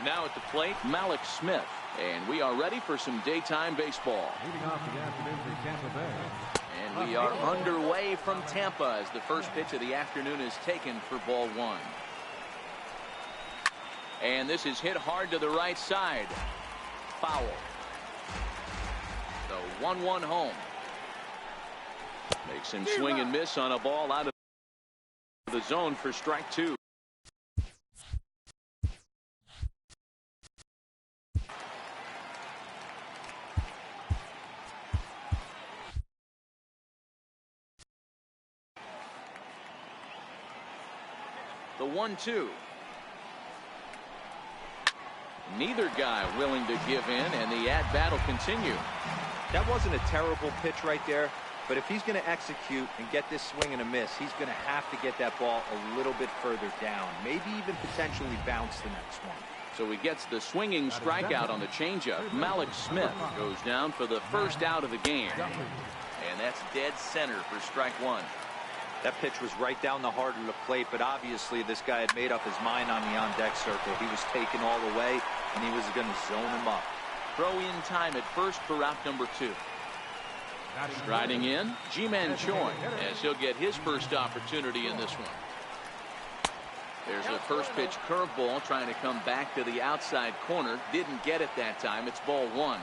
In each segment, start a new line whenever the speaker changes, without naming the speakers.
Now at the plate, Malik Smith. And we are ready for some daytime baseball.
Leading off the afternoon for Tampa Bay.
And we are underway from Tampa as the first pitch of the afternoon is taken for ball one. And this is hit hard to the right side. Foul. The 1-1 home. Makes him swing and miss on a ball out of the zone for strike two. The 1-2. Neither guy willing to give in, and the at-bat will continue.
That wasn't a terrible pitch right there, but if he's going to execute and get this swing and a miss, he's going to have to get that ball a little bit further down, maybe even potentially bounce the next one.
So he gets the swinging strikeout on the changeup. Malik Smith goes down for the first out of the game. And that's dead center for strike one.
That pitch was right down the heart of the plate, but obviously this guy had made up his mind on the on-deck circle. He was taken all the way, and he was going to zone him up.
Throw in time at first for out number 2. Striding in, Ji-Man Choi, as he'll get his first opportunity in this one. There's a first pitch curveball trying to come back to the outside corner. Didn't get it that time. It's ball one.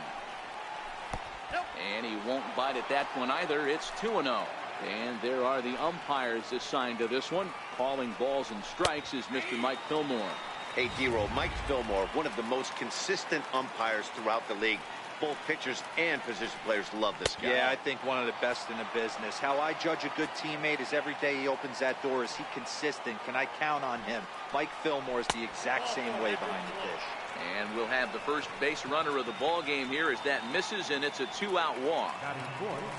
And he won't bite at that one either. It's 2-0. And there are the umpires assigned to this one. Calling balls and strikes is Mr. Mike Fillmore.
Hey, D-Roll, Mike Fillmore, one of the most consistent umpires throughout the league. Both pitchers and position players love this guy.
Yeah, I think one of the best in the business. How I judge a good teammate is every day he opens that door. Is he consistent? Can I count on him? Mike Fillmore is the exact same way behind the dish.
And we'll have the first base runner of the ball game here as that misses, and it's a 2-out walk.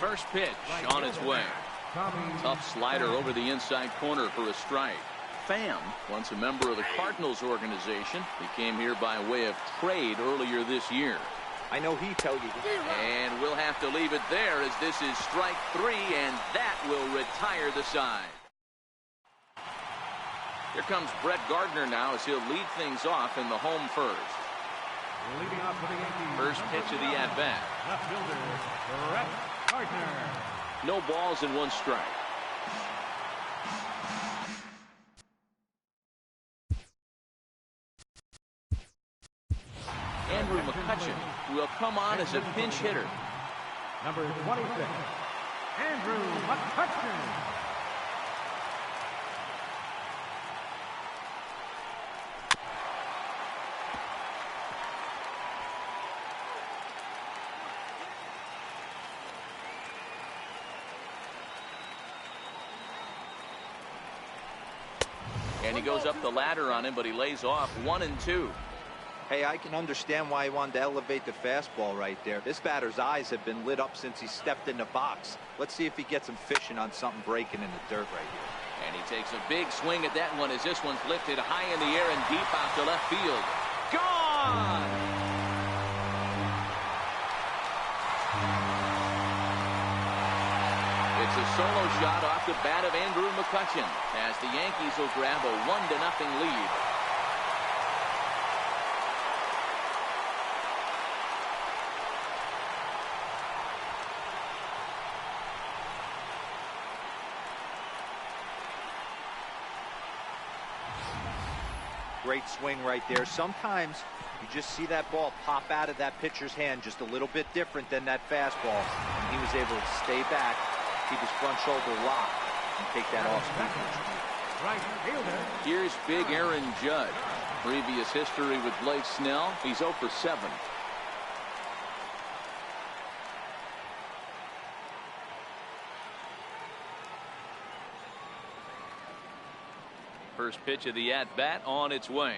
First pitch on its way. Tough slider over the inside corner for a strike. Pham, once a member of the Cardinals organization, he came here by way of trade earlier this year.
I know he told you.
And we'll have to leave it there as this is strike 3, and that will retire the side. Here comes Brett Gardner now as he'll lead things off in the home first.
Leading off for the Yankees.
First pitch of the at-bat.
Left fielder, Brett Gardner.
No balls and 1 strike. Andrew McCutchen will come on as a pinch hitter.
Number 26, Andrew McCutchen.
And he goes up the ladder on him, but he lays off 1 and 2.
Hey, I can understand why he wanted to elevate the fastball right there. This batter's eyes have been lit up since he stepped in the box. Let's see if he gets him fishing on something breaking in the dirt right here.
And he takes a big swing at that one as this one's lifted high in the air and deep out to left field. Gone! It's a solo shot off the bat of Andrew McCutchen as the Yankees will grab a 1-0 lead.
Great swing right there. Sometimes you just see that ball pop out of that pitcher's hand just a little bit different than that fastball. And he was able to stay back, keep his front shoulder locked, and take that off-speed pitch.
Right fielder.
Here's big Aaron Judge. Previous history with Blake Snell. He's 0 for 7. First pitch of the at-bat on its way.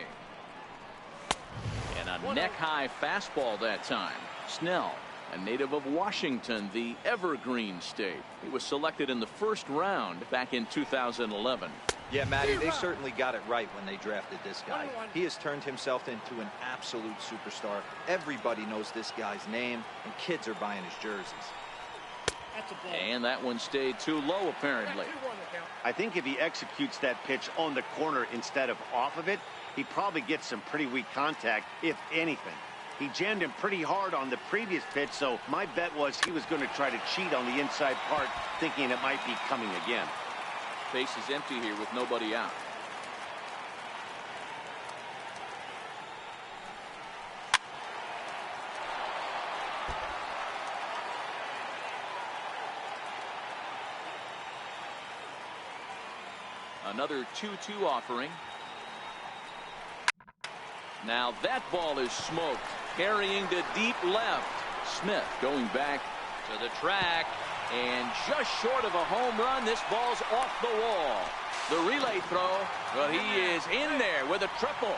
And a neck-high fastball that time. Snell, a native of Washington, the Evergreen State. He was selected in the first round back in 2011.
Yeah, Matty, they certainly got it right when they drafted this guy. He has turned himself into an absolute superstar. Everybody knows this guy's name, and kids are buying his jerseys.
And that one stayed too low, apparently.
I think if he executes that pitch on the corner instead of off of it, he probably gets some pretty weak contact, if anything. He jammed him pretty hard on the previous pitch, so my bet was he was going to try to cheat on the inside part, thinking it might be coming again.
Base is empty here with nobody out. Another 2-2 offering. Now that ball is smoked, carrying to deep left. Smith going back to the track, and just short of a home run. This ball's off the wall. The relay throw, but he is in there with a triple.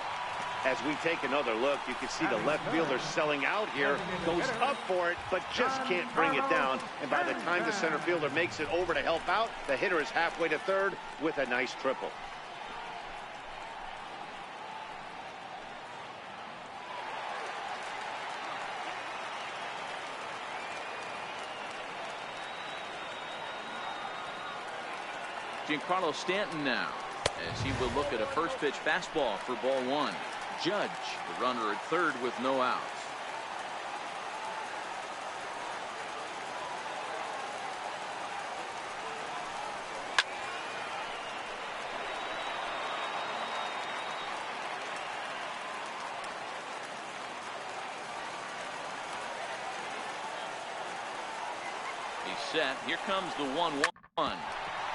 As we take another look, you can see the left fielder selling out here, goes up for it, but just can't bring it down. And by the time the center fielder makes it over to help out, the hitter is halfway to third with a nice triple.
Giancarlo Stanton now, as he will look at a first pitch fastball for ball one. Judge, the runner at third with no outs. He's set. Here comes the 1-1.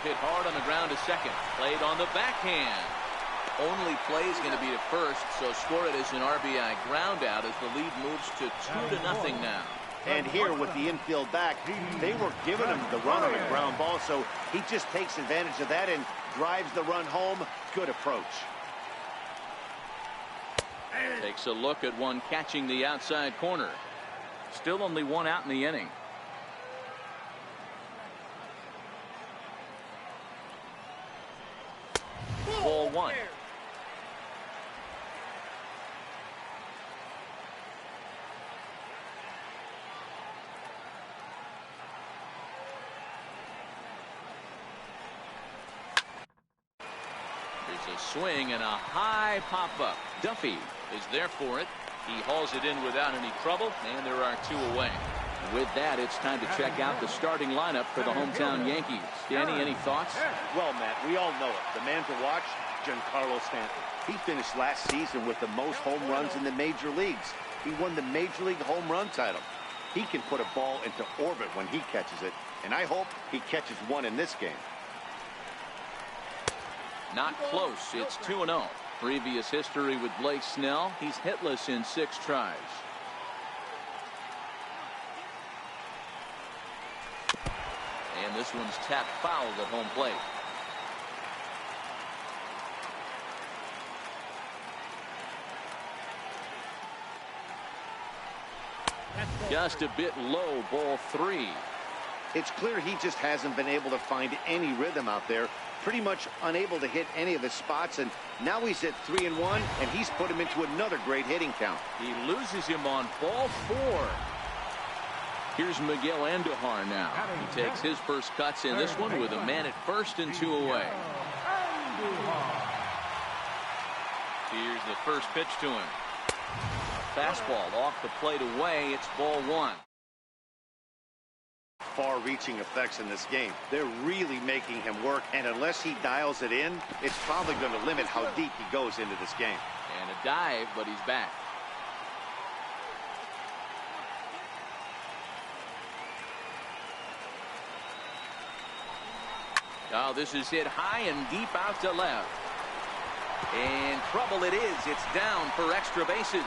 Hit hard on the ground to second. Played on the backhand. Only play is going to be to first, so score it as an RBI ground out as the lead moves to 2-0 now.
And here with the infield back, they were giving him the run on a ground ball, so he just takes advantage of that and drives the run home. Good approach.
Takes a look at one catching the outside corner. Still only one out in the inning. Ball one. There's a swing and a high pop-up. Duffy is there for it. He hauls it in without any trouble, and there are two away. With that, it's time to check out the starting lineup for the hometown Yankees. Danny, any thoughts?
Well, Matt, we all know it. The man to watch, Giancarlo Stanton. He finished last season with the most home runs in the major leagues. He won the Major League home run title. He can put a ball into orbit when he catches it, and I hope he catches one in this game.
Not close. It's 2-0. Previous history with Blake Snell. He's hitless in 6 tries. And this one's tapped foul at home plate. Just a bit low, ball 3.
It's clear he just hasn't been able to find any rhythm out there. Pretty much unable to hit any of his spots, and now he's at 3-1, and he's put him into another great hitting count.
He loses him on ball 4. Here's Miguel Andujar now. He takes his first cuts in this one with a man at first and 2 away. Here's the first pitch to him. Fastball off the plate away. It's ball 1.
Far-reaching effects in this game. They're really making him work, and unless he dials it in, it's probably going to limit how deep he goes into this game.
And a dive, but he's back. Oh, this is hit high and deep out to left. And trouble it is. It's down for extra bases.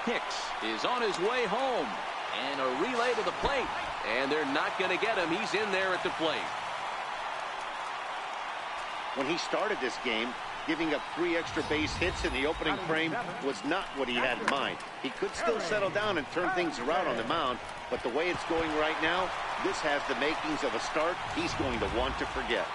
Hicks is on his way home. And a relay to the plate. And they're not going to get him. He's in there at the plate.
When he started this game, giving up 3 extra base hits in the opening frame was not what he had in mind. He could still settle down and turn things around on the mound, but the way it's going right now, this has the makings of a start he's going to want to forget.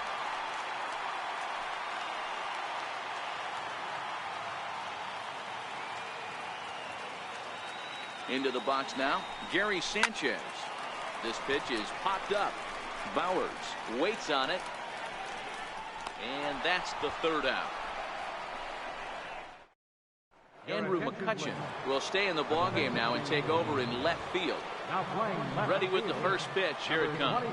Into the box now, Gary Sanchez. This pitch is popped up. Bowers waits on it. And that's the third out. Andrew McCutcheon will stay in the ballgame now and take over in left field. Ready with the first pitch. Here it comes.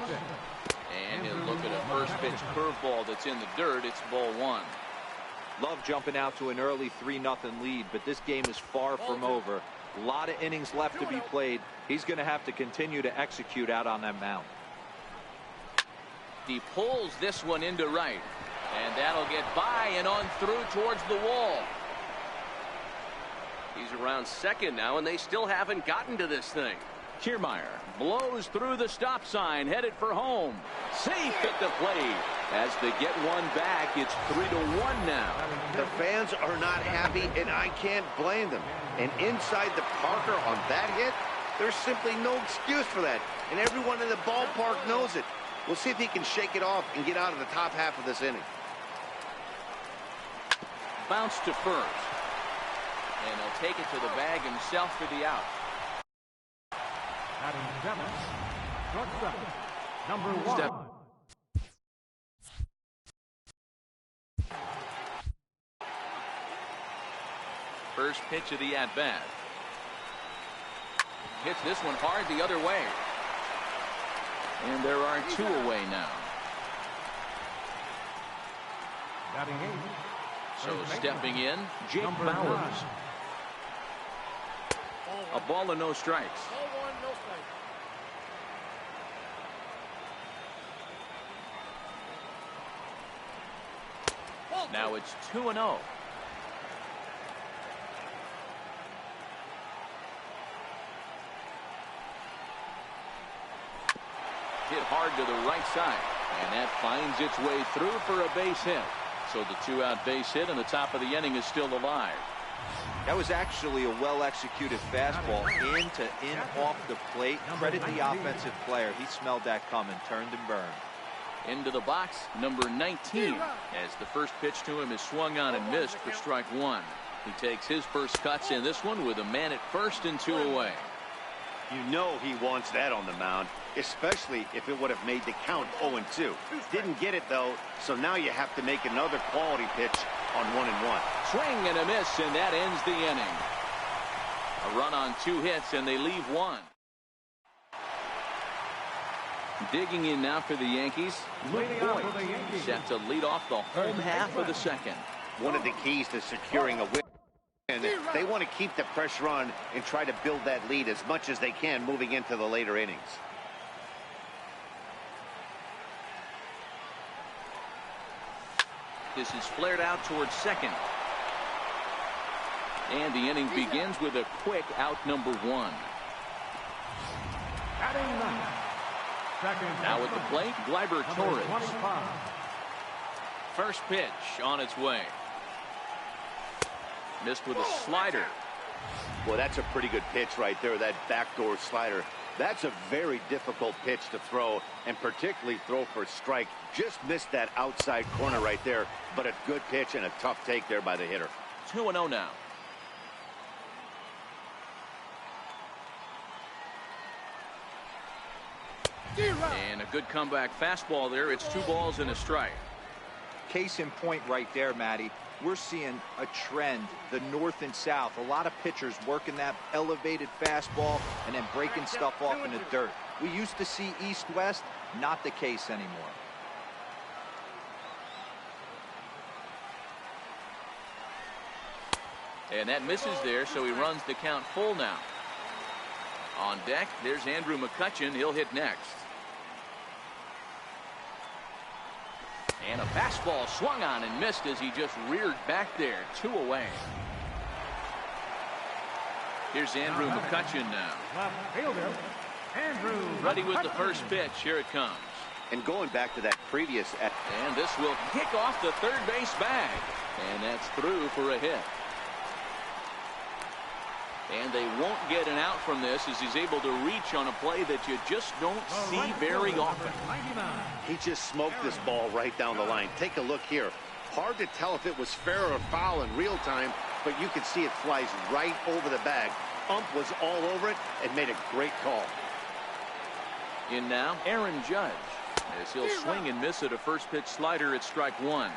And he'll look at a first pitch curveball that's in the dirt. It's ball one.
Love jumping out to an early 3-0 lead, but this game is far from over. A lot of innings left to be played. He's going to have to continue to execute out on that mound.
He pulls this one into right. And that'll get by and on through towards the wall.
He's around second now, and they still haven't gotten to this thing.
Kiermaier blows through the stop sign, headed for home. Safe at the plate. As they get one back, it's 3-1 now.
The fans are not happy, and I can't blame them. And inside the Parker on that hit, there's simply no excuse for that. And everyone in the ballpark knows it. We'll see if he can shake it off and get out of the top half of this inning.
Bounce to first. And he'll take it to the bag himself for the out.
Batting seventh, shortstop, number 1.
First pitch of the at-bat. Hits this one hard the other way. And there are 2 away now.
Batting eighth.
So stepping in, Jake Bowers. A ball and no strikes. Now it's 2-0. Hit hard to the right side, and that finds its way through for a base hit. So the 2-out base hit, and the top of the inning is still alive.
That was actually a well-executed fastball in off the plate. Credit the offensive player. He smelled that coming, turned and burned.
Into the box, number 19, as the first pitch to him is swung on and missed for strike 1. He takes his first cuts in this one with a man at first and 2 away.
You know he wants that on the mound, especially if it would have made the count 0-2. Didn't get it, though, so now you have to make another quality pitch on 1-1.
Swing and a miss, and that ends the inning. A run on 2 hits, and they leave 1. Digging in now for the Yankees, Luke Boyd, set to lead off the home half of the second.
One of the keys to securing a win. And they want to keep the pressure on and try to build that lead as much as they can moving into the later innings.
This is flared out towards second. And the inning begins with a quick out number 1.
Batting ninth.
Now at the plate, Gleyber Torres. First pitch on its way. Missed with a slider.
Well, that's a pretty good pitch right there, that backdoor slider. That's a very difficult pitch to throw, and particularly throw for a strike. Just missed that outside corner right there, but a good pitch and a tough take there by the hitter.
2-0 now. And a good comeback fastball there. It's 2 balls and a strike.
Case in point right there, Matty. We're seeing a trend, the north and south. A lot of pitchers working that elevated fastball and then breaking stuff off in the dirt. We used to see east-west, not the case anymore.
And that misses there, so he runs the count full now. On deck, there's Andrew McCutcheon. He'll hit next. And a fastball swung on and missed as he just reared back there. 2 away. Here's Andrew McCutcheon now.
Left fielder, Andrew.
Ready with the first pitch. Here it comes.
And going back to that previous...
And this will kick off the third base bag. And that's through for a hit. And they won't get an out from this as he's able to reach on a play that you just don't see very often.
He just smoked this ball right down the line. Take a look here. Hard to tell if it was fair or foul in real time, but you can see it flies right over the bag. Ump was all over it and made a great call.
In now, Aaron Judge. as he'll swing and miss at a first pitch slider at strike one.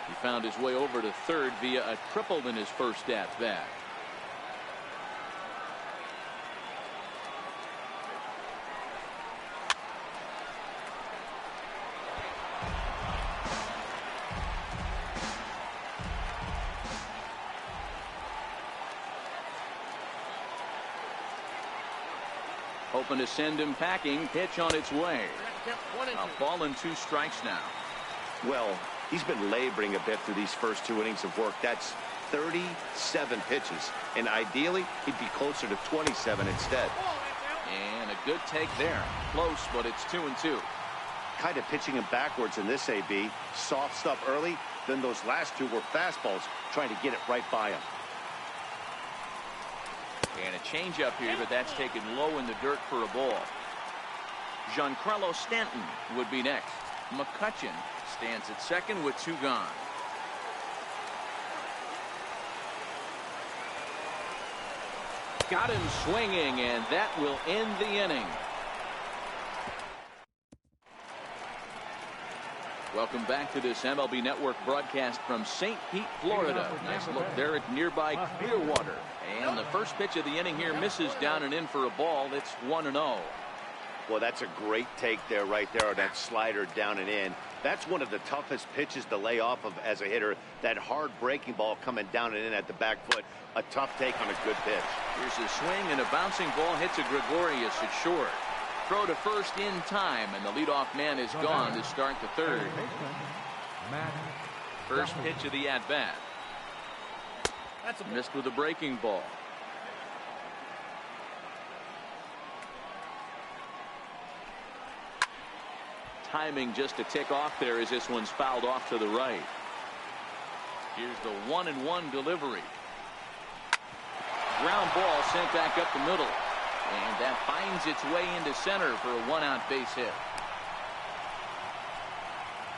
He found his way over to third via a triple in his first at bat. Hoping to send him packing. Pitch on its way. A ball and 2 strikes now.
Well, he's been laboring a bit through these first 2 innings of work. That's 37 pitches, and ideally he'd be closer to 27 instead.
And a good take there. Close, but it's 2-2.
Kind of pitching him backwards in this AB. Soft stuff early, then those last 2 were fastballs, trying to get it right by him.
And a changeup here, but that's taken low in the dirt for a ball. Giancarlo Stanton would be next. McCutchen stands at second with 2 gone. Got him swinging, and that will end the inning. Welcome back to this MLB Network broadcast from St. Pete, Florida. Nice look there at nearby Clearwater. And the first pitch of the inning here misses down and in for a ball. It's 1-0.
Well, that's a great take there, right there, on that slider down and in. That's one of the toughest pitches to lay off of as a hitter. That hard breaking ball coming down and in at the back foot. A tough take on a good pitch.
Here's a swing, and a bouncing ball hits a Gregorius at short. Throw to first in time, and the leadoff man is gone to start the third. First pitch of the at-bat. Missed with a breaking ball. Timing just to tick off there as this one's fouled off to the right. Here's the 1-1 delivery. Ground ball sent back up the middle. And that finds its way into center for a 1-out base hit.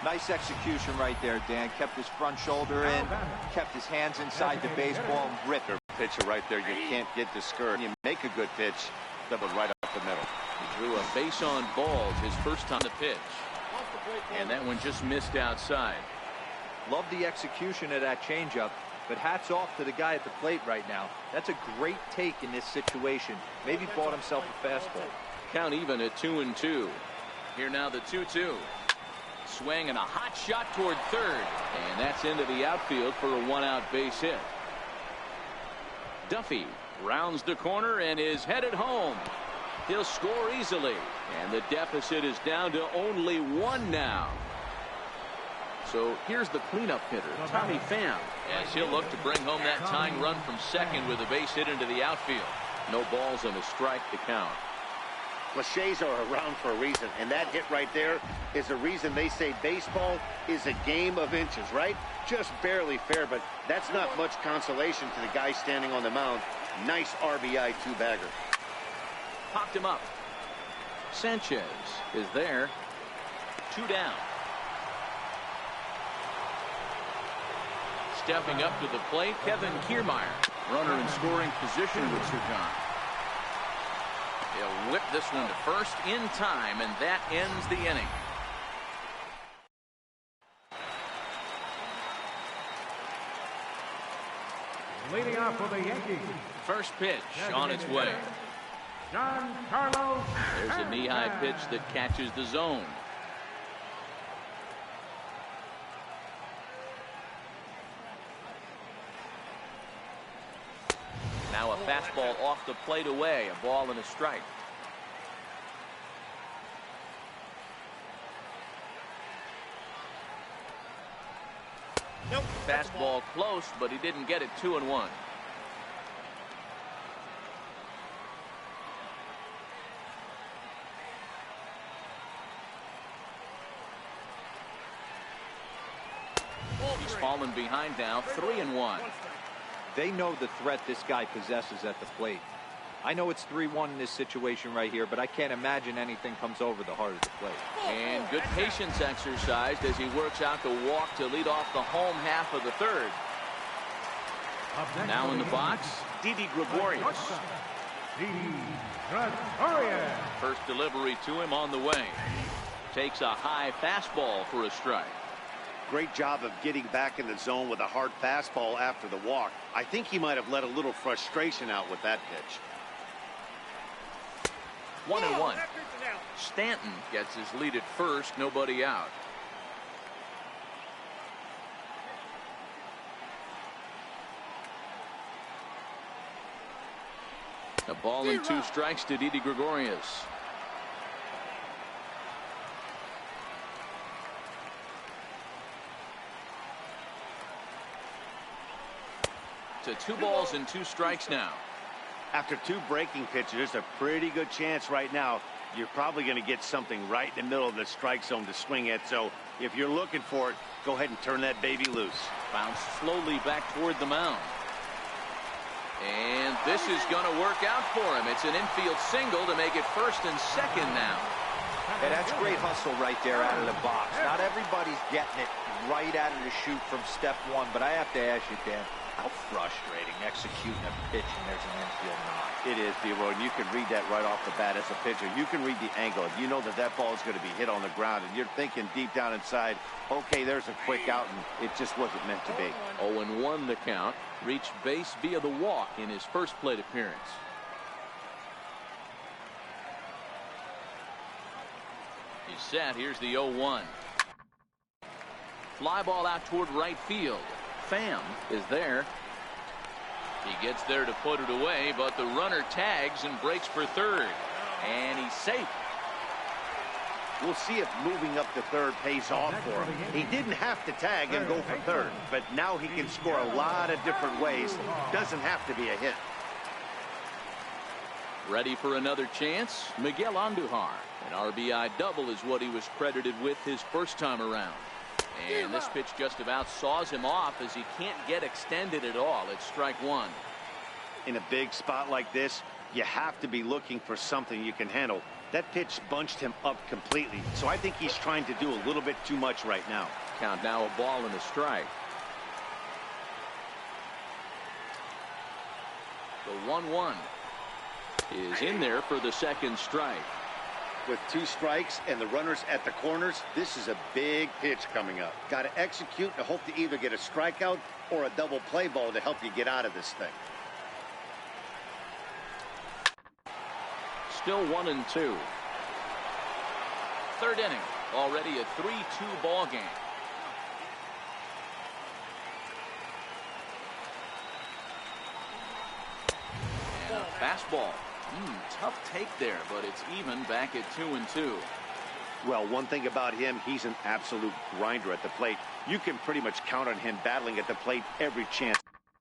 Nice execution right there, Dan. Kept his front shoulder in, kept his hands inside the baseball, and ripped her.
Pitcher right there. You can't get discouraged. You make a good pitch, double right up the middle.
He drew a base on balls his first time to pitch. And that one just missed outside.
Love the execution of that changeup, but hats off to the guy at the plate right now. That's a great take in this situation. Maybe bought himself a fastball.
Count even at 2-2. Here now the 2-2. Swing and a hot shot toward third. And that's into the outfield for a 1-out base hit. Duffy rounds the corner and is headed home. He'll score easily. And the deficit is down to only 1 now. So here's the cleanup hitter, Tommy Pham, as he'll look to bring home that tying run from second with a base hit into the outfield. No balls and a strike to count.
Cliches are around for a reason, and that hit right there is the reason they say baseball is a game of inches, right? Just barely fair, but that's not much consolation to the guy standing on the mound. Nice RBI 2-bagger.
Popped him up. Sanchez is there. 2 down. Stepping up to the plate, Kevin Kiermaier. Runner in scoring position with 2 gone. He'll whip this one to first in time, and that ends the inning.
Leading off for the Yankees.
First pitch on its way.
Giancarlo.
There's a knee-high pitch that catches the zone. Now a fastball off the plate away, a ball and a strike.
Nope.
Fastball close, but he didn't get it. 2-1. He's fallen behind now. 3-1.
They know the threat this guy possesses at the plate. I know it's 3-1 in this situation right here, but I can't imagine anything comes over the heart of the plate.
And good patience exercised as he works out the walk to lead off the home half of the third. Now in the box, Didi Gregorius.
Didi Gregorius.
First delivery to him on the way. Takes a high fastball for a strike.
Great job of getting back in the zone with a hard fastball after the walk. I think he might have let a little frustration out with that pitch.
1-1. Stanton gets his lead at first, nobody out. A ball and 2 strikes to Didi Gregorius. To 2 balls and 2 strikes now.
After 2 breaking pitches, there's a pretty good chance right now you're probably going to get something right in the middle of the strike zone to swing at. So if you're looking for it, go ahead and turn that baby loose.
Bounce slowly back toward the mound. And this is going to work out for him. It's an infield single to make it first and second now.
Hey, that's great hustle right there out of the box. Not everybody's getting it right out of the chute from step 1, but I have to ask you, Dan, how frustrating executing a pitch and there's an infield knock.
It is, D-Roy, and you can read that right off the bat as a pitcher. You can read the angle. You know that that ball is going to be hit on the ground, and you're thinking deep down inside, okay, there's a quick out, and it just wasn't meant to be.
0-1 the count. Reached base via the walk in his first plate appearance. He's set. Here's the 0-1. Fly ball out toward right field. Pham is there. He gets there to put it away, but the runner tags and breaks for third. And he's safe.
We'll see if moving up to third pays off for him. He didn't have to tag and go for third, but now he can score a lot of different ways. Doesn't have to be a hit.
Ready for another chance? Miguel Andujar. An RBI double is what he was credited with his first time around. And this pitch just about saws him off as he can't get extended at all. It's strike 1.
In a big spot like this, you have to be looking for something you can handle. That pitch bunched him up completely, so I think he's trying to do a little bit too much right now.
Count now, a ball and a strike. The 1-1 is in there for the second strike.
With 2 strikes and the runners at the corners, this is a big pitch coming up. Got to execute and hope to either get a strikeout or a double play ball to help you get out of this thing.
Still 1-2. Third inning. Already a 3-2 ball game. And a fastball. Tough take there, but it's even back at 2-2.
Well, one thing about him, he's an absolute grinder at the plate. You can pretty much count on him battling at the plate every chance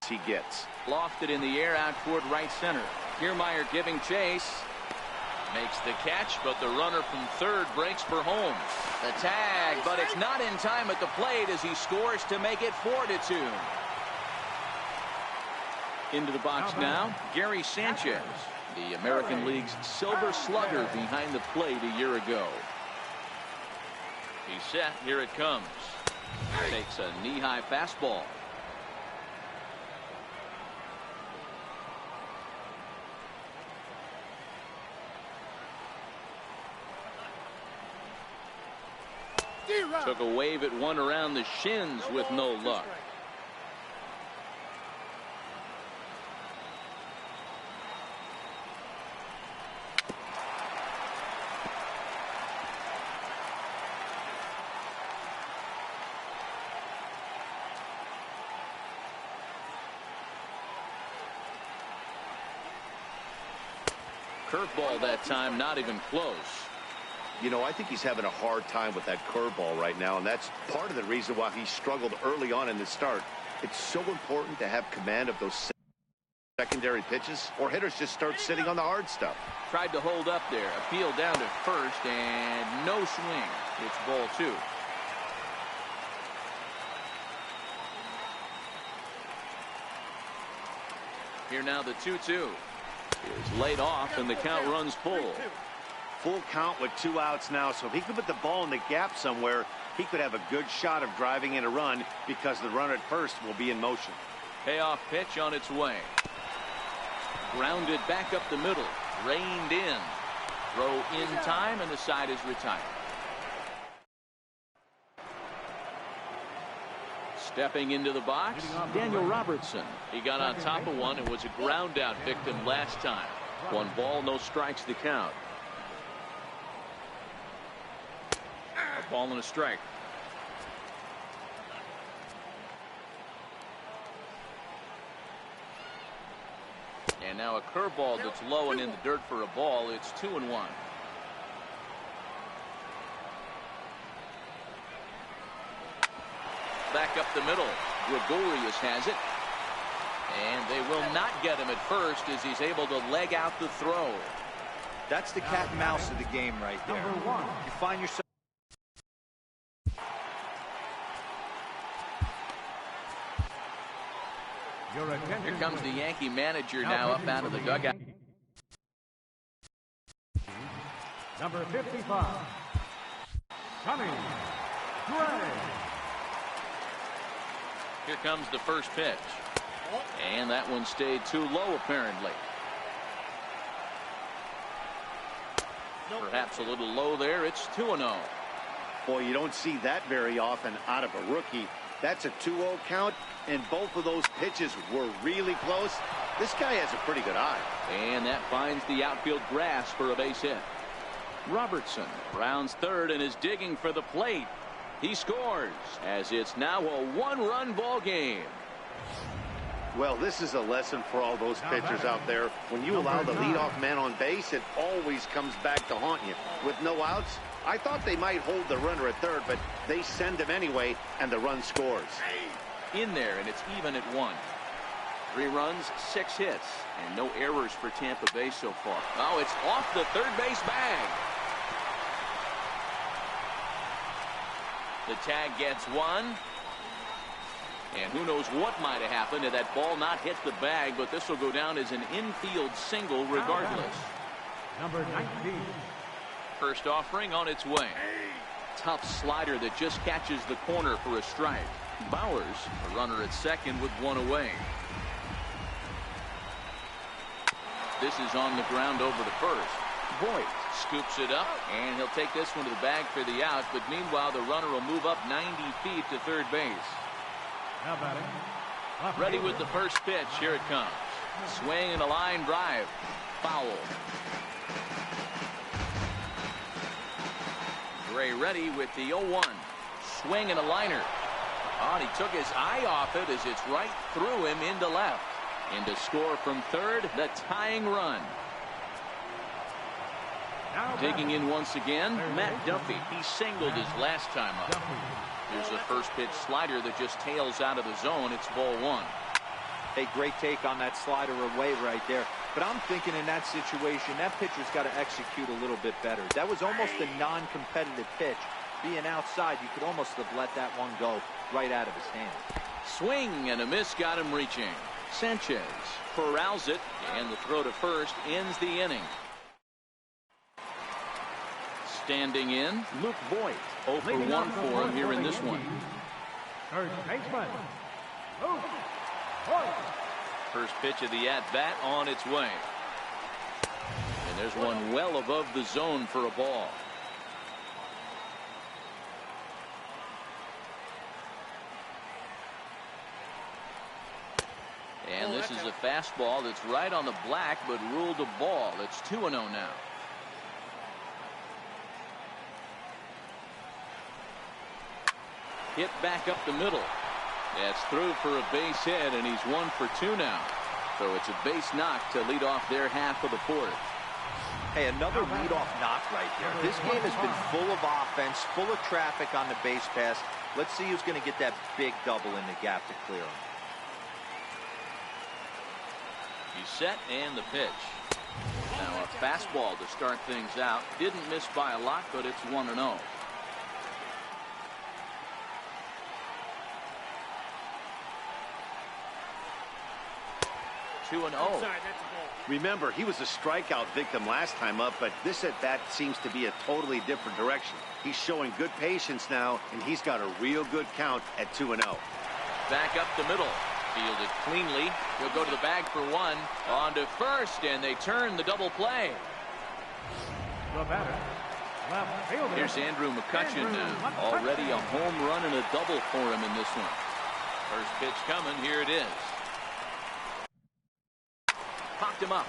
he gets.
Lofted in the air out toward right center. Kiermaier giving chase. Makes the catch, but the runner from third breaks for home. The tag, but it's not in time at the plate as he scores to make it 4-2. Into the box now, Gary Sanchez, the American League's Silver Slugger behind the plate a year ago. He's set. Here it comes. Takes a knee-high fastball. Took a wave at one around the shins with no luck. Curveball that time, not even close.
You know, I think he's having a hard time with that curveball right now, and that's part of the reason why he struggled early on in the start. It's so important to have command of those secondary pitches, or hitters just start sitting on the hard stuff.
Tried to hold up there, appeal down to first, and no swing. It's ball 2. Here now the 2-2. Is laid off, and the count runs full.
Full count with 2 outs now, so if he could put the ball in the gap somewhere, he could have a good shot of driving in a run because the runner at first will be in motion.
Payoff pitch on its way. Grounded back up the middle. Reined in. Throw in time, and the side is retired. Stepping into the box, Daniel Robertson. He got on top of one and was a ground out victim last time. 1 ball, no strikes to count. A ball and a strike. And now a curveball that's low and in the dirt for a ball. It's 2-1. Back up the middle. Gregorius has it. And they will not get him at first as he's able to leg out the throw.
That's the cat and mouse of the game right there. You find yourself.
Here comes the Yankee manager now up out of the dugout.
Number 55, Tommy Gray.
Here comes the first pitch. And that one stayed too low, apparently. Perhaps a little low there. It's 2-0.
Boy, you don't see that very often out of a rookie. That's a 2-0 count, and both of those pitches were really close. This guy has a pretty good eye. And that finds the outfield grass for a base hit.
Robertson rounds third and is digging for the plate. He scores as it's now a 1-run ball game.
Well, this is a lesson for all those pitchers out there. When you allow the leadoff man on base, it always comes back to haunt you. With no outs, I thought they might hold the runner at third, but they send him anyway, and the run scores.
In there, and it's even at 1. 3 runs, 6 hits, and no errors for Tampa Bay so far. Oh, it's off the third base bag. The tag gets 1. And who knows what might have happened had that ball not hit the bag, but this will go down as an infield single regardless.
Number 19.
First offering on its way. Tough slider that just catches the corner for a strike. Bowers, a runner at second with 1 away. This is on the ground over to first. Voigt scoops it up, and he'll take this one to the bag for the out, but meanwhile the runner will move up 90 feet to third base.
How about it?
Ready with the first pitch. Here it comes. Swing and a line drive. Foul. Gray ready with the 0-1. Swing and a liner. Oh, and he took his eye off it as it's right through him into left. And to score from third, the tying run. Digging in once again, Matt Duffy. He singled his last time up. Here's a first pitch slider that just tails out of the zone. It's ball 1.
A great take on that slider away right there. But I'm thinking in that situation, that pitcher's got to execute a little bit better. That was almost a non-competitive pitch. Being outside, you could almost have let that one go right out of his hand.
Swing and a miss got him reaching. Sanchez corrals it, and the throw to first ends the inning. Standing in, Luke Voigt. 0 for 1 for him here in this one.
First baseman, Luke Voigt.
First pitch of the at-bat on its way. And there's one well above the zone for a ball. And this is a fastball that's right on the black, but ruled a ball. It's 2-0 now. Hit back up the middle. That's through for a base hit, and he's 1 for 2 now. So it's a base knock to lead off their half of the fourth.
Hey, another leadoff knock right there. This game has been full of offense, full of traffic on the base pass. Let's see who's going to get that big double in the gap to clear him.
He's set, and the pitch. Now a fastball to start things out. Didn't miss by a lot, but it's 1-0.
Remember, he was a strikeout victim last time up, but this at bat seems to be a totally different direction. He's showing good patience now, and he's got a real good count at 2-0.
Back up the middle. Fielded cleanly. He'll go to the bag for 1. On to first, and they turn the double play.
The batter, left fielder.
Here's Andrew McCutchen now. Already a home run and a double for him in this one. First pitch coming. Here it is. Popped him up.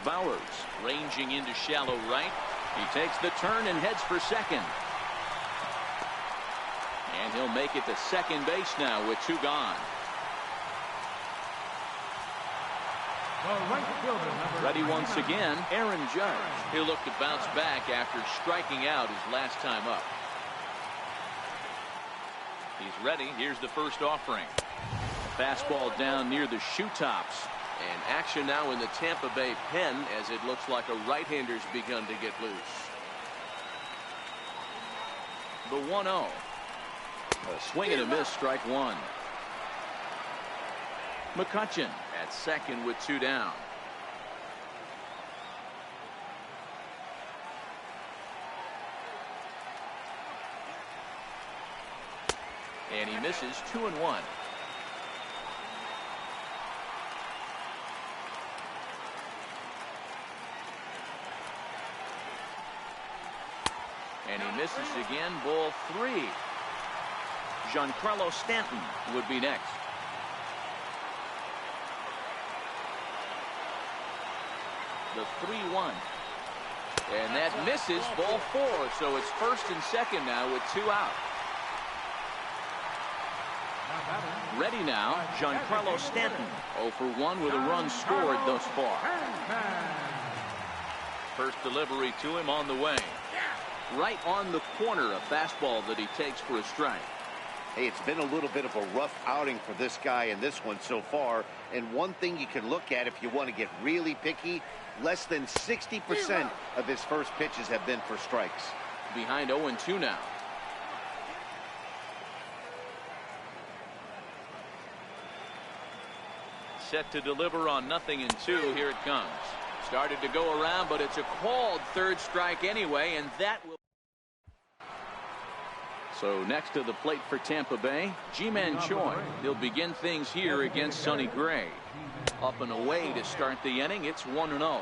Bowers ranging into shallow right. He takes the turn and heads for second. And he'll make it to second base now with 2 gone. Ready once again, Aaron Judge. He'll look to bounce back after striking out his last time up. He's ready. Here's the first offering. Fastball down near the shoe tops. And action now in the Tampa Bay pen as it looks like a right-hander's begun to get loose. The 1-0. A swing and a miss, strike 1. McCutchen at second with 2 down. And he misses 2-1. And he misses again. Ball 3. Giancarlo Stanton would be next. The 3-1. And that misses. Ball 4. So it's first and second now with 2 out. Ready now, Giancarlo Stanton. 0 for 1 with a run scored thus far. First delivery to him on the way. Right on the corner, a fastball that he takes for a strike.
Hey, it's been a little bit of a rough outing for this guy in this one so far. And one thing you can look at if you want to get really picky, less than 60% of his first pitches have been for strikes.
Behind 0-2 now. Set to deliver on 0-2. Here it comes. Started to go around, but it's a called third strike anyway, and that will. So next to the plate for Tampa Bay, Ji-Man Choi. He'll begin things here against Sonny Gray. Up and away to start the inning. It's 1-0.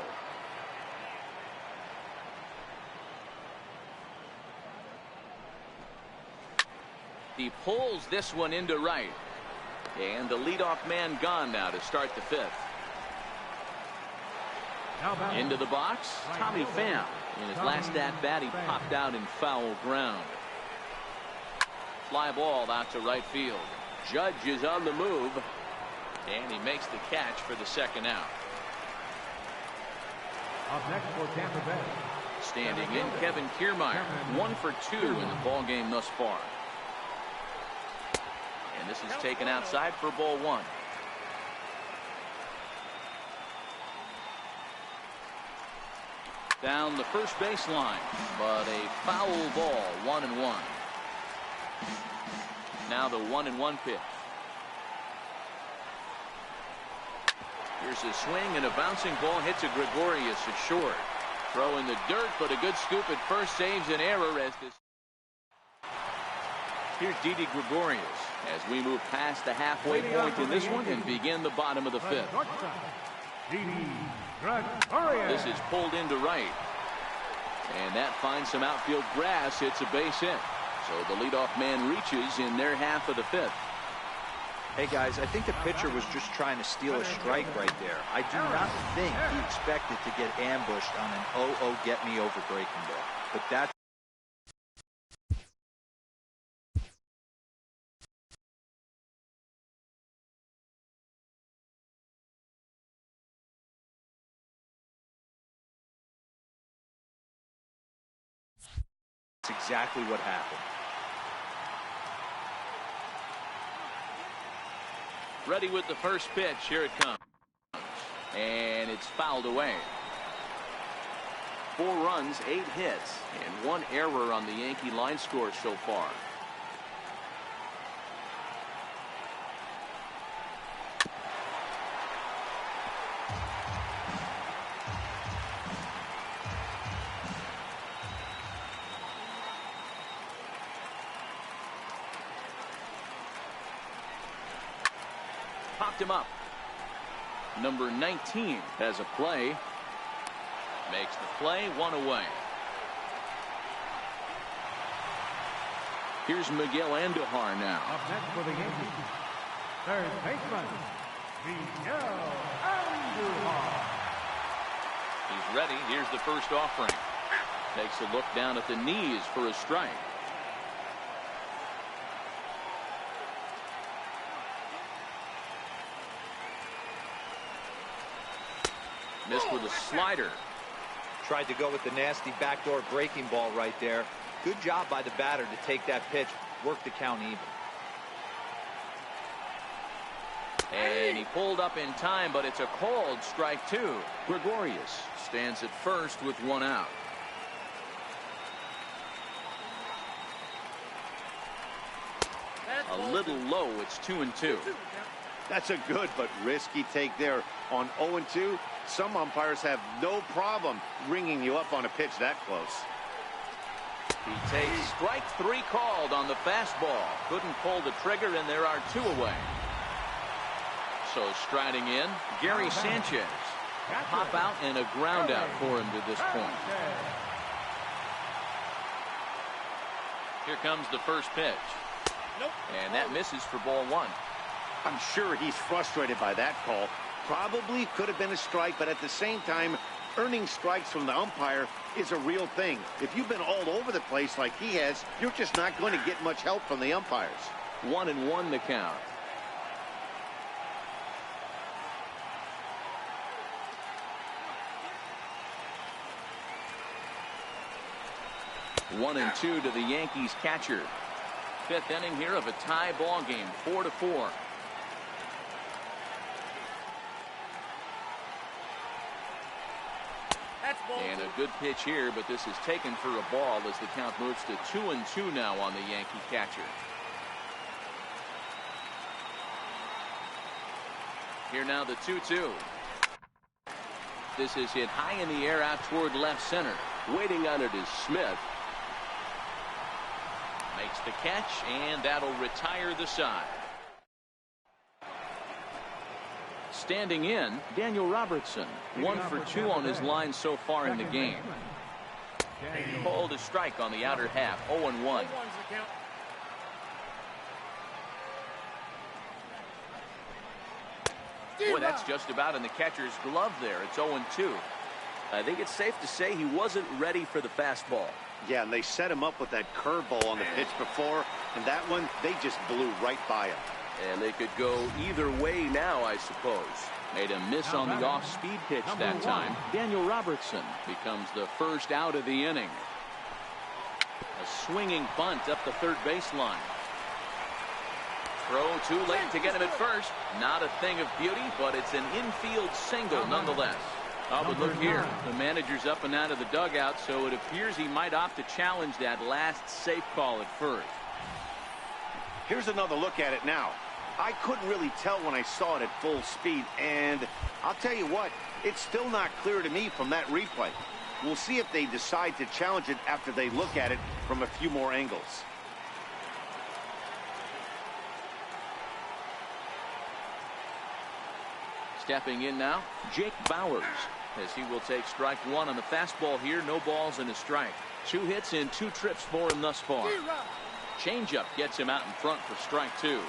He pulls this one into right. And the leadoff man gone now to start the 5th. Into the box, Tommy Pham. In his last at-bat, he popped out in foul ground. Fly ball out to right field. Judge is on the move. And he makes the catch for the second out.
Up next for Tampa Bay.
Standing in, Kevin Kiermaier. 1 for 2 in the ball game thus far. And this is taken outside for ball 1. Down the first baseline, but a foul ball, 1-1. Now the 1-1 pitch. Here's a swing and a bouncing ball hits a Gregorius at short. Throw in the dirt, but a good scoop at first saves an error as this. Here's Didi Gregorius as we move past the halfway point in this one and begin the bottom of the 5th. This is pulled into right. And that finds some outfield grass. It's a base hit. So the leadoff man reaches in their half of the 5th.
Hey, guys, I think the pitcher was just trying to steal a strike right there. I do not think he expected to get ambushed on an 0-0 get-me-over breaking ball. But that's exactly what happened.
Ready with the first pitch. Here it comes. And it's fouled away. 4 runs, 8 hits, and 1 error on the Yankee line score so far. Popped him up. Number 19 has a play. Makes the play, 1 away. Here's Miguel Andujar now.
Up next for the Yankees, Third baseman, Miguel Andujar.
He's ready. Here's the first offering. Takes a look down at the knees for a strike. Missed with a slider.
Tried to go with the nasty backdoor breaking ball right there. Good job by the batter to take that pitch, work the count even.
And he pulled up in time, but it's a called strike two. Gregorius stands at first with one out. A little low. It's 2-2.
That's a good but risky take there on 0-2. Some umpires have no problem ringing you up on a pitch that close.
He takes strike three called on the fastball. Couldn't pull the trigger, and there are two away. So striding in, Gary Sanchez. Pop out and a ground out for him to this point. Here comes the first pitch. And that misses for ball one.
I'm sure he's frustrated by that call. Probably could have been a strike, but at the same time, earning strikes from the umpire is a real thing. If you've been all over the place like he has, you're just not going to get much help from the umpires.
1-1 the count. One and two to the Yankees catcher. Fifth inning here of a tie ball game, 4-4. And a good pitch here, but this is taken for a ball as the count moves to 2-2 now on the Yankee catcher. Here now the 2-2. This is hit high in the air out toward left center.
Waiting on it is Smith.
Makes the catch, and that'll retire the side. Standing in, Daniel Robertson. 1 for 2 on his line so far in the game. Called a strike on the outer half, 0-1. Boy, that's just about in the catcher's glove there. It's 0-2.
I think it's safe to say he wasn't ready for the fastball.
Yeah, and they set him up with that curveball on the pitch before, and that one, they just blew right by him.
And they could go either way now, I suppose.
Made a miss on the off-speed pitch that time. Daniel Robertson becomes the first out of the inning. A swinging bunt up the third baseline. Throw too late to get him at first. Not a thing of beauty, but it's an infield single nonetheless. Oh, but look here. The manager's up and out of the dugout, so it appears he might opt to challenge that last safe call at first.
Here's another look at it now. I couldn't really tell when I saw it at full speed, and I'll tell you what, it's still not clear to me from that replay. We'll see if they decide to challenge it after they look at it from a few more angles.
Stepping in now, Jake Bowers, as he will take strike one on the fastball here. No balls and a strike. 2 hits in 2 trips for him thus far. Changeup gets him out in front for strike 2.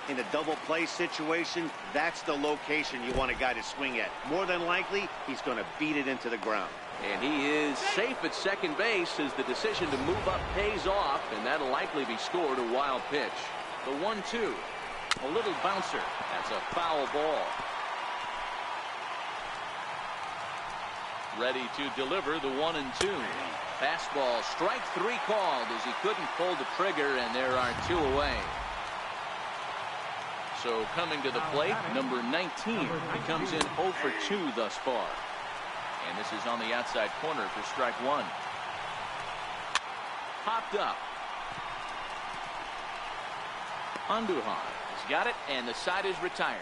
In a double play situation, that's the location you want a guy to swing at. More than likely, he's going to beat it into the ground.
And he is safe at second base as the decision to move up pays off, and that'll likely be scored a wild pitch.
The 1-2. A little bouncer. That's a foul ball. Ready to deliver the 1-2. Fastball, strike 3 called as he couldn't pull the trigger, and there are 2 away. So coming to the plate, number 19. He comes in 0 for 2 thus far. And this is on the outside corner for strike 1. Popped up. Andujar has got it, and the side is retired.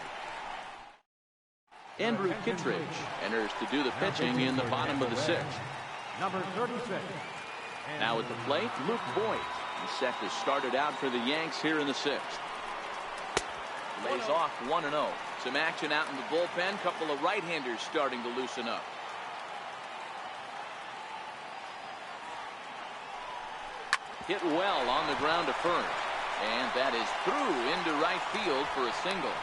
Andrew Kittredge enters to do the pitching in the bottom of the 6th.
Number 36.
Now at the plate, Luke Boyd. He's set to start it out for the Yanks here in the 6th. Lays off 1-0. Some action out in the bullpen. Couple of right-handers starting to loosen up. Hit well on the ground to first. And that is through into right field for a single.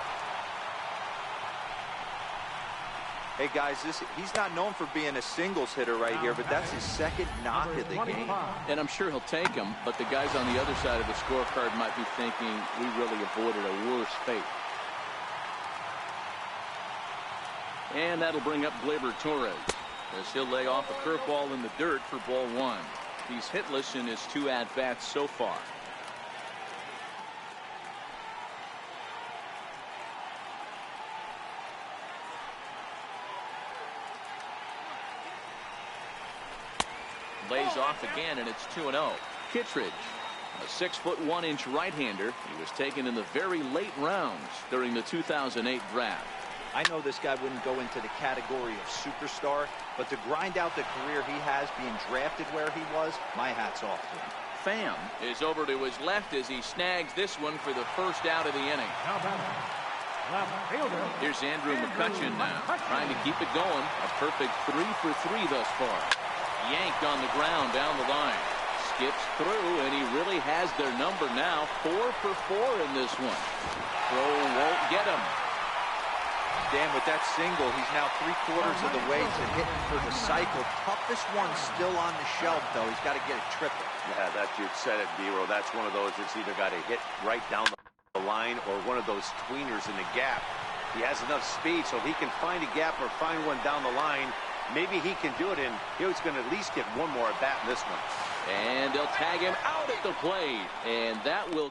Hey guys, he's not known for being a singles hitter right here, but that's his second knock of the game.
And I'm sure he'll take him, but the guys on the other side of the scorecard might be thinking we really avoided a worse fate. And that'll bring up Gleyber Torres as he'll lay off a curveball in the dirt for ball one. He's hitless in his 2 at-bats so far. Lays off again, and it's 2-0. Kittredge, a 6'1" right-hander. He was taken in the very late rounds during the 2008 draft.
I know this guy wouldn't go into the category of superstar, but to grind out the career he has being drafted where he was, my hat's off to him.
Pham is over to his left as he snags this one for the first out of the inning. Here's Andrew McCutchen now, trying to keep it going. A perfect 3 for 3 thus far. Yanked on the ground down the line. Skips through, and he really has their number now. 4 for 4 in this one. Throw won't get him.
Dan, with that single, he's now 3/4 of the way to hitting for the cycle. Toughest one still on the shelf, though. He's got to get a triple.
Yeah, that you said it, D-Roll. That's one of those that's either got to hit right down the line or one of those tweeners in the gap. He has enough speed, so if he can find a gap or find one down the line, maybe he can do it, and he's going to at least get one more at bat in this one.
And they'll tag him out at the plate, and that will.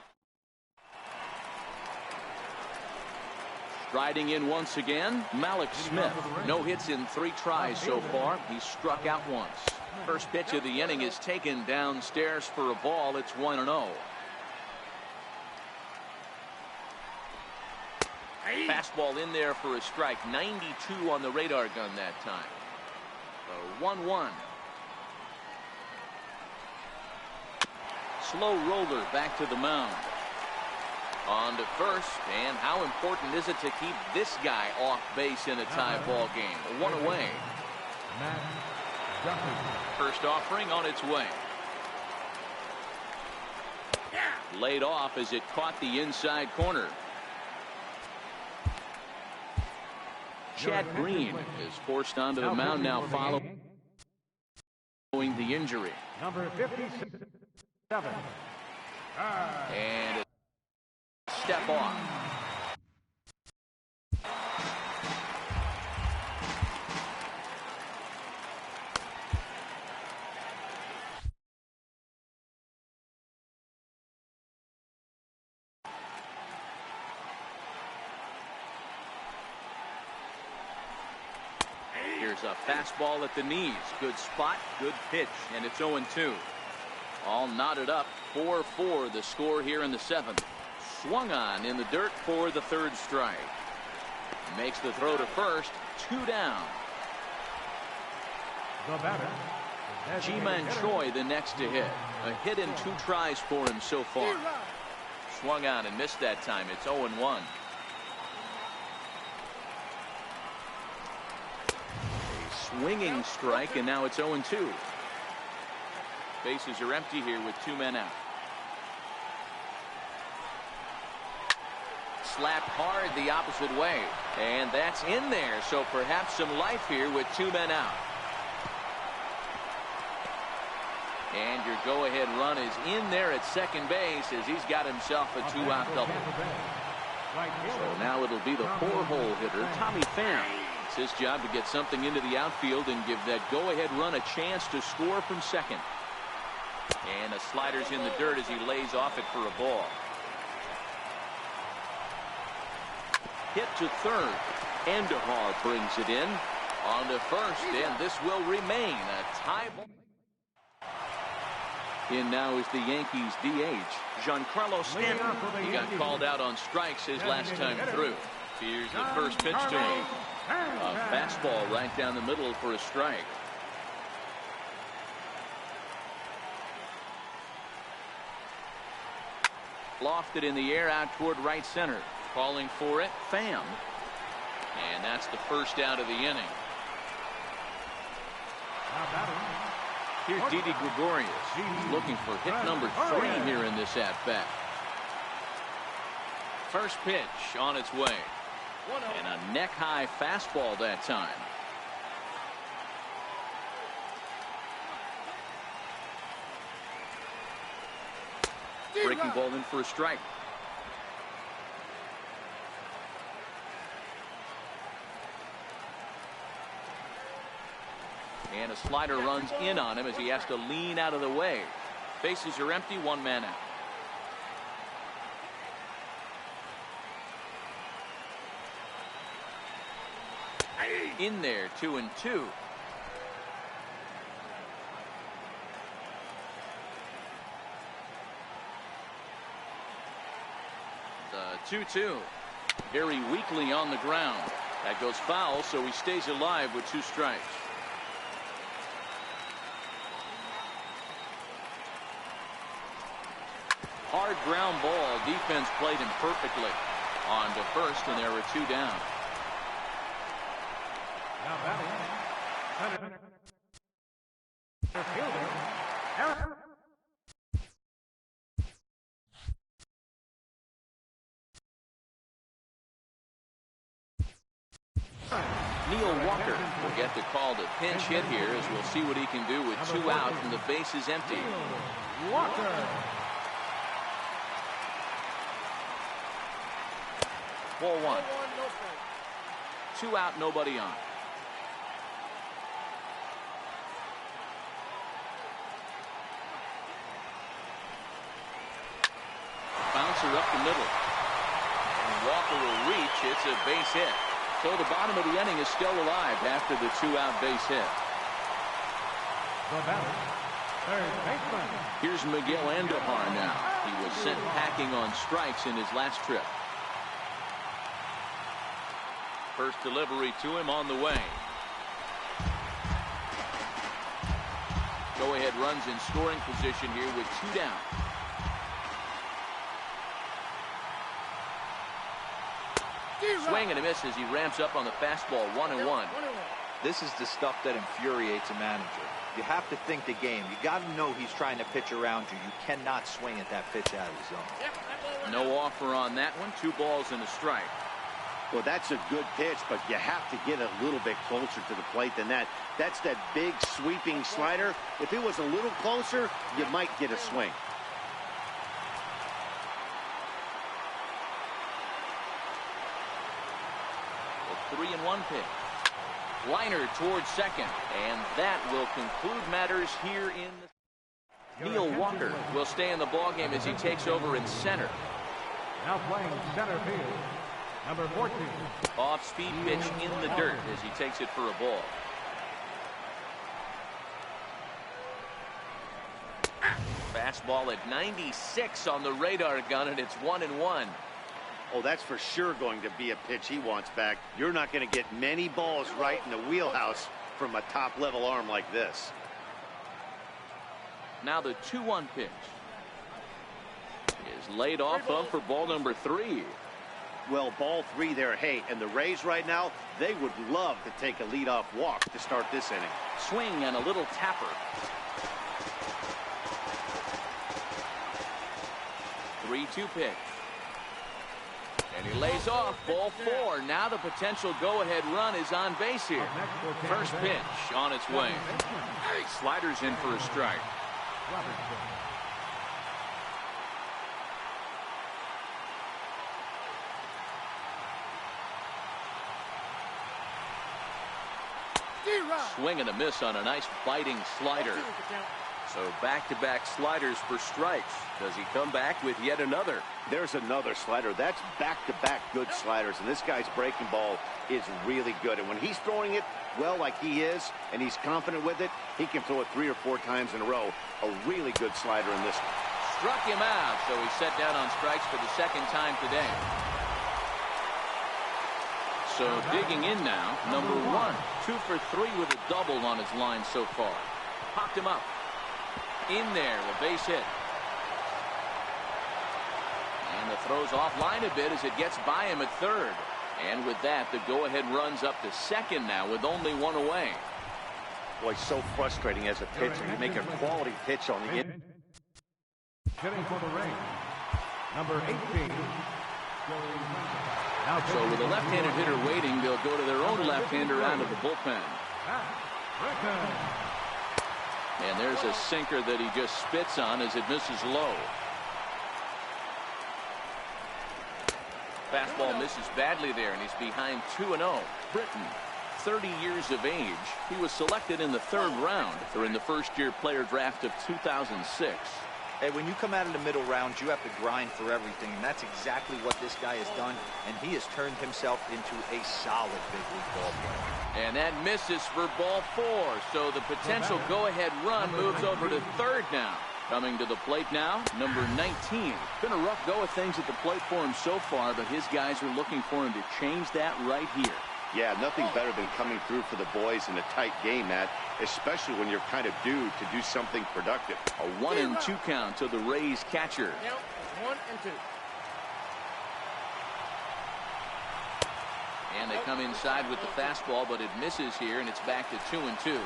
Striding in once again, Malik Smith. No hits in 3 tries so far. He's struck out once. First pitch of the inning is taken downstairs for a ball. It's 1-0. Fastball in there for a strike. 92 on the radar gun that time. 1-1. Slow roller back to the mound. On to first, and how important is it to keep this guy off base in a tie ball game? 1 away. First offering on its way. Laid off as it caught the inside corner. Chad Green is forced onto the mound now following the injury.
Number 57.
And a step off. Here's a fastball at the knees. Good spot, good pitch, and it's 0-2. All knotted up. 4-4 the score here in the 7th. Swung on in the dirt for the 3rd strike. Makes the throw to first. 2 down.
The batter.
Ji-Man Choi the next to hit. A hit in 2 tries for him so far. Swung on and missed that time. It's 0-1. Swinging strike, and now it's 0-2. Bases are empty here with 2 men out. Slapped hard the opposite way, and that's in there, so perhaps some life here with 2 men out. And your go-ahead run is in there at second base as he's got himself a 2-out double. So now it'll be the 4-hole hitter, Tommy Pham. It's his job to get something into the outfield and give that go-ahead run a chance to score from second. And the slider's in the dirt as he lays off it for a ball. Hit to third. Endahar brings it in. On to first, and this will remain a tie ball. In now is the Yankees DH, Giancarlo Stanton. He got called out on strikes his last time through. Here's the first pitch to him. A fastball right down the middle for a strike. Lofted in the air out toward right center. Calling for it, Pham. And that's the first out of the inning. Here's Didi Gregorius. He's looking for hit number 3 here in this at-bat. First pitch on its way. And a neck-high fastball that time. Breaking ball in for a strike. And a slider runs in on him as he has to lean out of the way. Bases are empty, one man out. In there, 2-2. The 2-2. Very weakly on the ground. That goes foul, so he stays alive with 2 strikes. Hard ground ball. Defense played him perfectly. On to first, and there were 2 down.
Now batting, center fielder, Aaron.
Neil Walker will get the call to pinch hit here, as we'll see what he can do with 2 out and the bases empty.
Walker.
Ball 1. 2 out, nobody on. Bouncer up the middle. And Walker will reach. It's a base hit. So the bottom of the inning is still alive after the 2-out base hit.
The batter, third baseman.
Here's Miguel Andujar now. He was sent packing on strikes in his last trip. First delivery to him on the way. Go-ahead runs in scoring position here with 2 down. Swing and a miss as he ramps up on the fastball. 1-1.
This is the stuff that infuriates a manager. You have to think the game. You got to know he's trying to pitch around you. You cannot swing at that pitch out of the zone.
No offer on that one. 2 balls and a strike.
Well, that's a good pitch, but you have to get a little bit closer to the plate than that. That's that big sweeping slider. If it was a little closer, you might get a swing.
The 3-1 pitch. Liner towards second, and that will conclude matters here in the... Neil Walker will stay in the ballgame as he takes over in center.
Now playing center field, number 14.
Off-speed pitch in the dirt as he takes it for a ball. Fastball at 96 on the radar gun, and it's 1-1.
Oh, that's for sure going to be a pitch he wants back. You're not going to get many balls right in the wheelhouse from a top-level arm like this.
Now the 2-1 pitch is laid off of for ball number 3.
Well, ball 3 there. Hey, and the Rays right now, they would love to take a leadoff walk to start this inning.
Swing and a little tapper. 3-2 pitch. And he lays off. Ball 4. Now the potential go-ahead run is on base here. First pitch on its way. Sliders in for a strike. Swing and a miss on a nice biting slider. So back-to-back sliders for strikes. Does he come back with yet another?
There's another slider. That's back-to-back good sliders, and this guy's breaking ball is really good. And when he's throwing it well like he is, and he's confident with it, he can throw it 3 or 4 times in a row. A really good slider in this one.
Struck him out, so he's set down on strikes for the second time today. So digging in now, number 1. 2 for 3 with a double on his line so far. Popped him up. In there, a base hit. And the throw's offline a bit as it gets by him at third. And with that, the go-ahead runs up to second now with only 1 away.
Boy, so frustrating as a pitcher. You make a quality pitch on the end.
Hitting for the Rays, number 18,
So with a left-handed hitter waiting, they'll go to their own left-hander out of the bullpen. And there's a sinker that he just spits on as it misses low. Fastball misses badly there, and he's behind 2-0. Britton, 30 years of age. He was selected in the 3rd round during the first-year player draft of 2006.
Hey, when you come out in the middle rounds, you have to grind for everything, and that's exactly what this guy has done, and he has turned himself into a solid big league ball player.
And that misses for ball 4, so the potential go-ahead run moves over to 3rd now. Coming to the plate now, number 19. Been a rough go of things at the plate for him so far, but his guys are looking for him to change that right here.
Yeah, nothing better than coming through for the boys in a tight game, Matt, especially when you're kind of due to do something productive.
A 1-2 count to the Rays catcher.
1-2.
And they come inside with the fastball, but it misses here, and it's back to 2-2.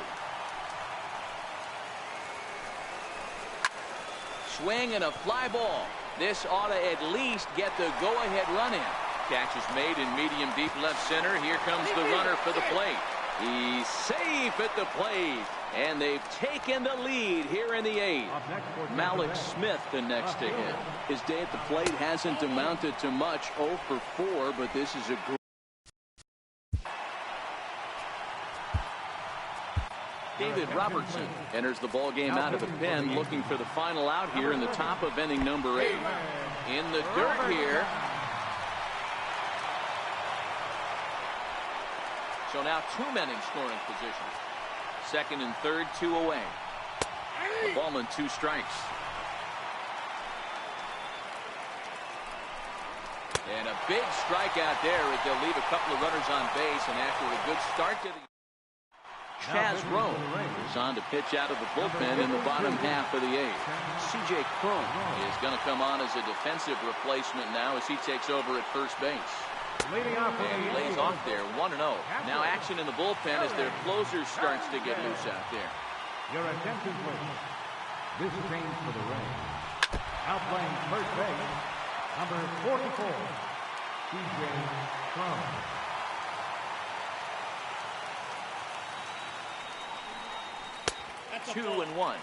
Swing and a fly ball. This ought to at least get the go-ahead run in. Catch is made in medium deep left center. Here comes the runner for the plate. He's safe at the plate. And they've taken the lead here in the 8th. Malik Smith the next to hit. His day at the plate hasn't amounted to much. 0 for 4, but this is a great. David Robertson enters the ball game out of the pen, looking for the final out here in the top of inning number 8. In the dirt here. So now 2 men in scoring position. 2nd and 3rd, 2 away. The ball and 2 strikes. And a big strikeout there as they'll leave a couple of runners on base. And after a good start to the Chaz Rowe is on to pitch out of the bullpen in the bottom half of the 8th. C.J. Cron is going to come on as a defensive replacement now as he takes over at first base. And he lays off there, 1-0. Now action in the bullpen as their closer starts to get loose out there.
Your attention, please. This change for the Rays. Now playing first base, number 44, C.J. Cron.
2-1.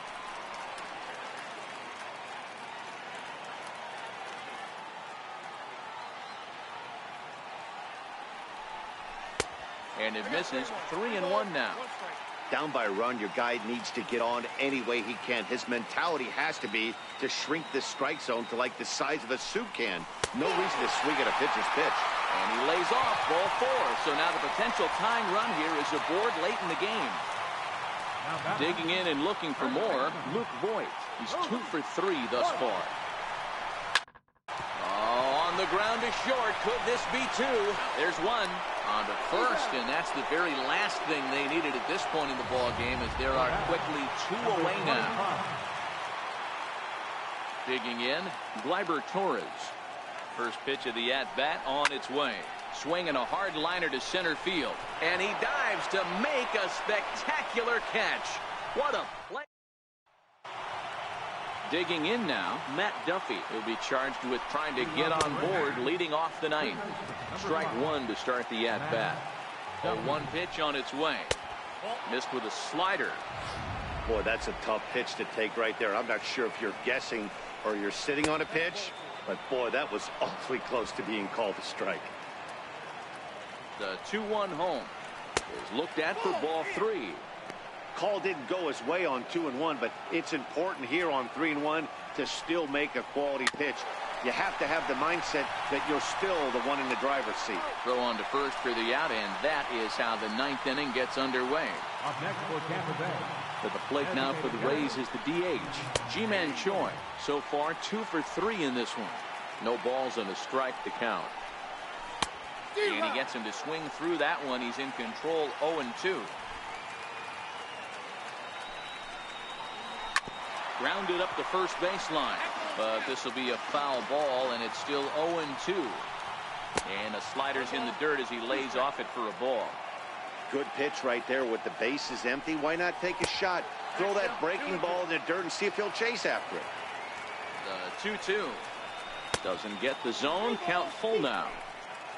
And it misses. 3-1 now.
Down by a run, your guy needs to get on any way he can. His mentality has to be to shrink the strike zone to like the size of a soup can. No reason to swing at a pitcher's pitch.
And he lays off ball 4. So now the potential tying run here is aboard late in the game. Digging in and looking for more, Luke Voigt. He's 2 for 3 thus far. Oh, on the ground to short. Could this be 2? There's 1. On to first, and that's the very last thing they needed at this point in the ball game, as there are quickly 2 away now. Digging in, Gleyber Torres. First pitch of the at-bat on its way. Swinging a hard liner to center field, and he dives to make a spectacular catch. What a play. Digging in now, Matt Duffy will be charged with trying to get on board leading off the 9th. Strike 1 to start the at-bat. A 1 pitch on its way. Missed with a slider.
Boy, that's a tough pitch to take right there. I'm not sure if you're guessing or you're sitting on a pitch, but boy, that was awfully close to being called a strike.
The 2-1 home is looked at for ball 3.
Call didn't go his way on 2-1, but it's important here on 3-1 to still make a quality pitch. You have to have the mindset that you're still the one in the driver's seat.
Throw on to first for the out, and that is how the 9th inning gets underway.
Up next for Tampa Bay.
To the plate now for the Rays is the DH, Ji-Man Choi. So far 2 for 3 in this one. No balls and a strike to count. And he gets him to swing through that one. He's in control, 0-2. Grounded up the first baseline, but this will be a foul ball, and it's still 0-2. And the slider's in the dirt as he lays off it for a ball.
Good pitch right there with the bases empty. Why not take a shot? Throw that breaking ball in the dirt and see if he'll chase after it.
The 2-2. Doesn't get the zone. Count full now.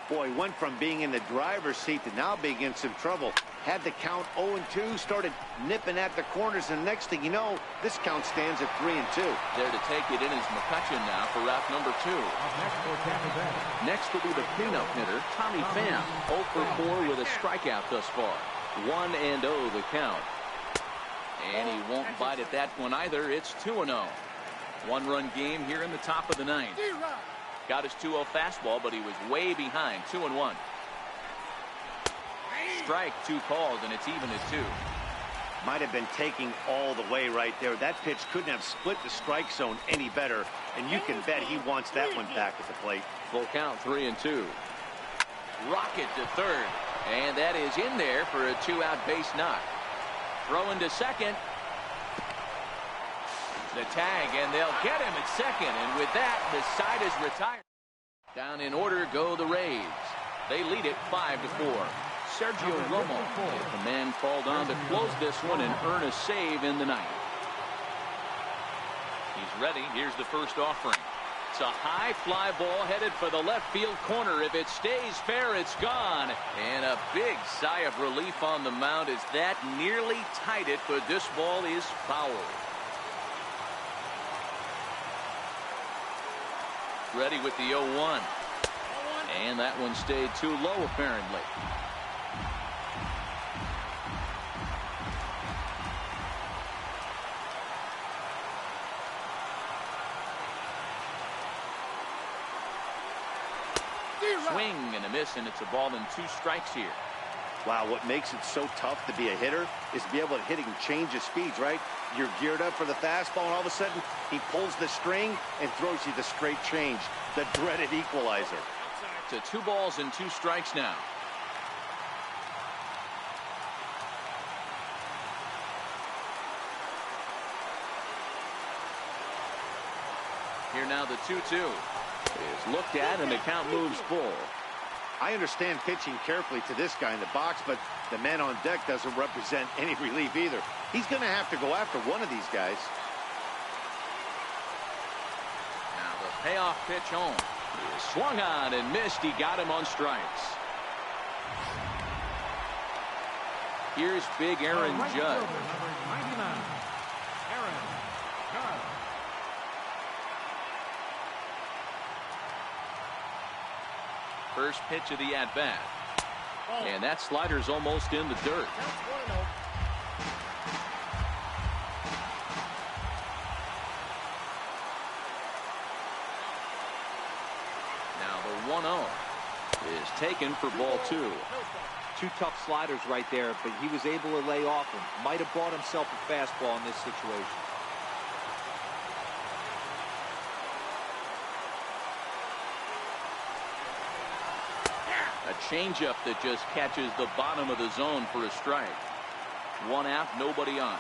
Boy, went from being in the driver's seat to now being in some trouble. Had the count 0-2, started nipping at the corners, and next thing you know, this count stands at 3-2.
There to take it in is McCutcheon now for route number 2. Next will be the cleanup hitter, Tommy Pham. 0 for 4 with a strikeout thus far. 1-0 the count. And he won't bite at that one either. It's 2-0. One-run game here in the top of the 9th. Got his 2-0 fastball, but he was way behind. 2-1. Strike, 2 called, and it's even at 2.
Might have been taking all the way right there. That pitch couldn't have split the strike zone any better, and you can bet he wants that one back at the plate.
Full count, 3-2. Rocket to third, and that is in there for a 2-out base knock. Throw into second. The tag, and they'll get him at second, and with that, the side is retired. Down in order go the Rays. They lead it 5-4. Sergio Romo is the man called on to close this one and earn a save in the 9th. He's ready. Here's the first offering. It's a high fly ball headed for the left field corner. If it stays fair, it's gone. And a big sigh of relief on the mound as that nearly tied it, but this ball is foul. Ready with the 0-1. And that one stayed too low, apparently. Swing and a miss, and it's a ball and 2 strikes here.
Wow, what makes it so tough to be a hitter is to be able to hit and change his speeds, right? You're geared up for the fastball, and all of a sudden, he pulls the string and throws you the straight change, the dreaded equalizer.
To 2 balls and 2 strikes now. Here now the 2-2 is looked at, and the count moves full.
I understand pitching carefully to this guy in the box, but the man on deck doesn't represent any relief either. He's going to have to go after one of these guys.
Now the payoff pitch home. He swung on and missed. He got him on strikes. Here's big Aaron Judge. First pitch of the at-bat. And that slider's almost in the dirt. Now the 1-0 is taken for ball 2.
2 tough sliders right there, but he was able to lay off him. Might have bought himself a fastball in this situation.
A changeup that just catches the bottom of the zone for a strike. 1 out, nobody on.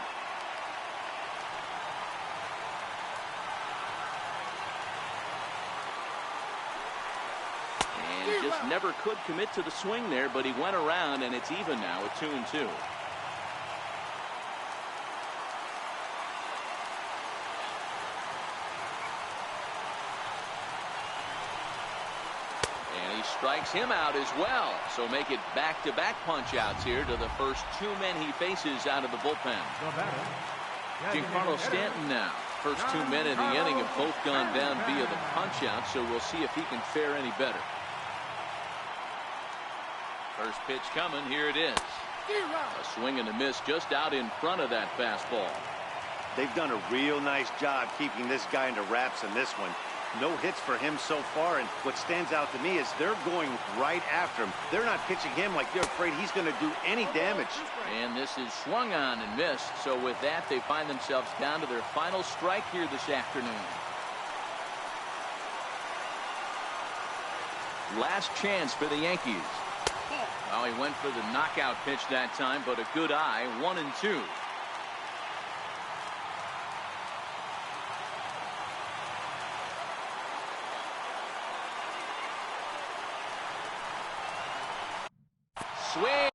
And just never could commit to the swing there, but he went around, and it's even now at 2-2. Strikes him out as well, so make it back-to-back punch-outs here to the first 2 men he faces out of the bullpen. Giancarlo Stanton now. First 2 men in the inning have both gone down via the punch-out, so we'll see if he can fare any better. First pitch coming, here it is. A swing and a miss just out in front of that fastball.
They've done a real nice job keeping this guy into wraps in this one. No hits for him so far, and what stands out to me is they're going right after him. They're not pitching him like they're afraid he's going to do any damage.
And this is swung on and missed, so with that they find themselves down to their final strike here this afternoon. Last chance for the Yankees. Well, he went for the knockout pitch that time, but a good eye. 1-2. Swing.